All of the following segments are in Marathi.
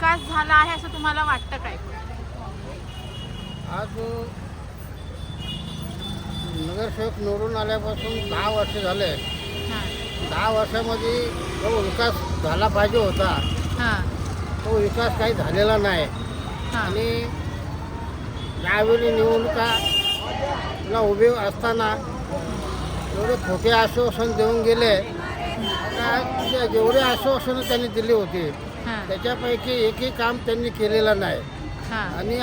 विकास झाला आहे असं तुम्हाला वाटतं काय? आज नगरसेवक निवडून आल्यापासून 10 वर्ष झाले. हां 10 वर्षामध्ये जो विकास झाला पाहिजे होता हां तो विकास काही झालेला नाही. हां आणि यावेळी निवडणुकाला उभे असताना एवढे खोटे आश्वासन देऊन गेले का जेवढे आश्वासनं त्यांनी दिली होती हां त्याच्यापैकी एकही काम त्यांनी केलेलं नाही. हां आणि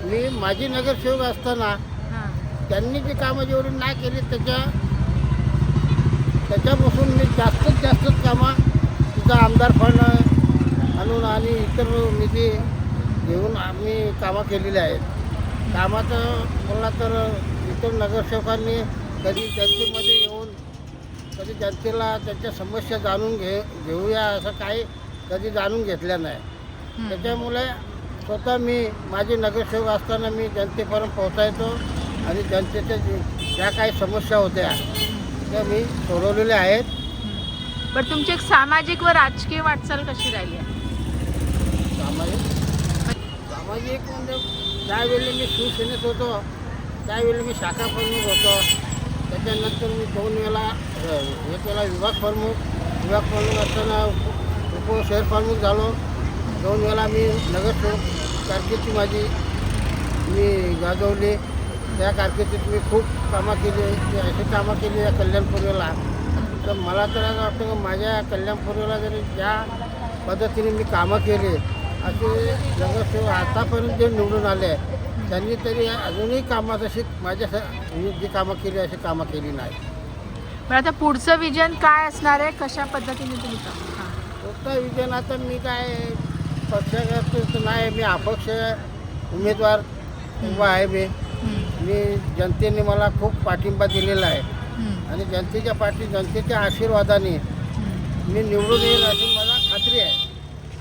मी माजी नगरसेवक असताना हां त्यांनी जी कामं जेवढी नाही केली त्याच्यापासून मी जास्तीत जास्त कामं तिथं आमदार फंड आणून आणि इतर निधी घेऊन आम्ही कामं केलेली आहेत. कामाचं बोलला तर इतर नगरसेवकांनी कधी जनतेमध्ये येऊन कधी जनतेला त्यांच्या समस्या जाणून घेऊया असं काही कधी जाणून घेतल्या नाही. त्याच्यामुळे स्वतः मी माझे नगरसेवक असताना मी जनतेपर्यंत पोहोचायचो आणि जनतेच्या ज्या काही समस्या होत्या त्या मी सोडवलेल्या आहेत. बरं तुमची एक सामाजिक व राजकीय वाटचाल कशी राहिली आहे? सामाजिक म्हणजे ज्यावेळी मी शिवसेनेत होतो त्यावेळी मी शाखा प्रमुख होतो. त्याच्यानंतर मी 2 वेळा एक वेळा विभाग प्रमुख असताना शहर प्रमुख झालो. 2 वेळा मी नगरसेवक कारकिर्दी मी गाजवली. त्या कारकिर्दीत मी खूप कामं केली. अशी कामं केली या कल्याणपूर्वेला. तर मला तर असं वाटतं की माझ्या कल्याणपूर्वेला जरी ज्या पद्धतीने मी कामं केली असे नगरसेवक आतापर्यंत जे निवडून आले त्यांनी तरी अजूनही कामात अशी मी जी कामं केली अशी कामं केली नाही. बरं आता पुढचं विजन काय असणार आहे? कशा पद्धतीने तुम्ही हां फक्त विजन आता मी काय पक्षात नाही. मी अपक्ष उमेदवार उभा आहे. मी जनतेने मला खूप पाठिंबा दिलेला आहे आणि जनतेच्या आशीर्वादाने मी निवडून येईल अशी मला खात्री आहे.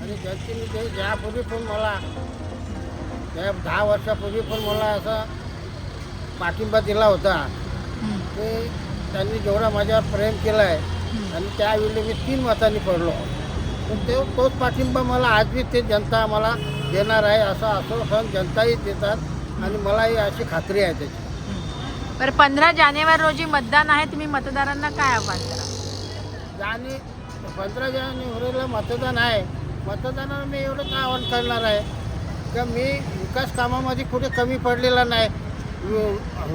आणि जनतेने ते ज्यापूर्वी पण मला 10 वर्षापूर्वी पण मला असा पाठिंबा दिला होता ते त्यांनी जेवढा माझ्यावर प्रेम केला आहे आणि त्यावेळी मी 3 मतांनी पडलो. पण तोच पाठिंबा मला आज बी ते जनता मला देणार आहे असं आश्वासन जनताही देतात आणि मलाही अशी खात्री आहे त्याची. बरं 15 जानेवारी रोजी मतदान आहे, तुम्ही मतदारांना काय आव्हान करा? 15 जानेवारीला मतदान आहे. मतदानाला मी एवढं काय आवाहन करणार आहे का मी विकास कामामध्ये कुठे कमी पडलेला नाही.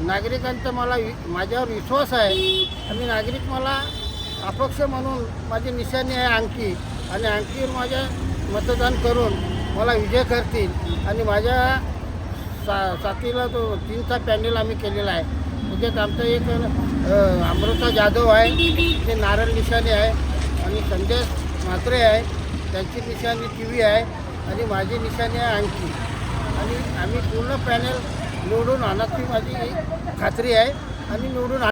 नागरिकांचा माझ्यावर विश्वास आहे आणि नागरिक मला अपक्ष म्हणून माझी निशाणी आहे अंगठी आणि अंगठीवर माझ्या मतदान करून मला विजय करतील. आणि माझ्या साथीला तो 3चा पॅनल आम्ही केलेला आहे. त्याच्यात आमचं एक अमृता जाधव आहे ते नारळ निशाणी आहे आणि संजय म्हात्रे आहे त्यांची निशाणी TV आहे आणि माझी निशाणी आहे अंगठी. आणि आम्ही पूर्ण पॅनल निवडून आणण्याची माझी खात्री आहे आणि निवडून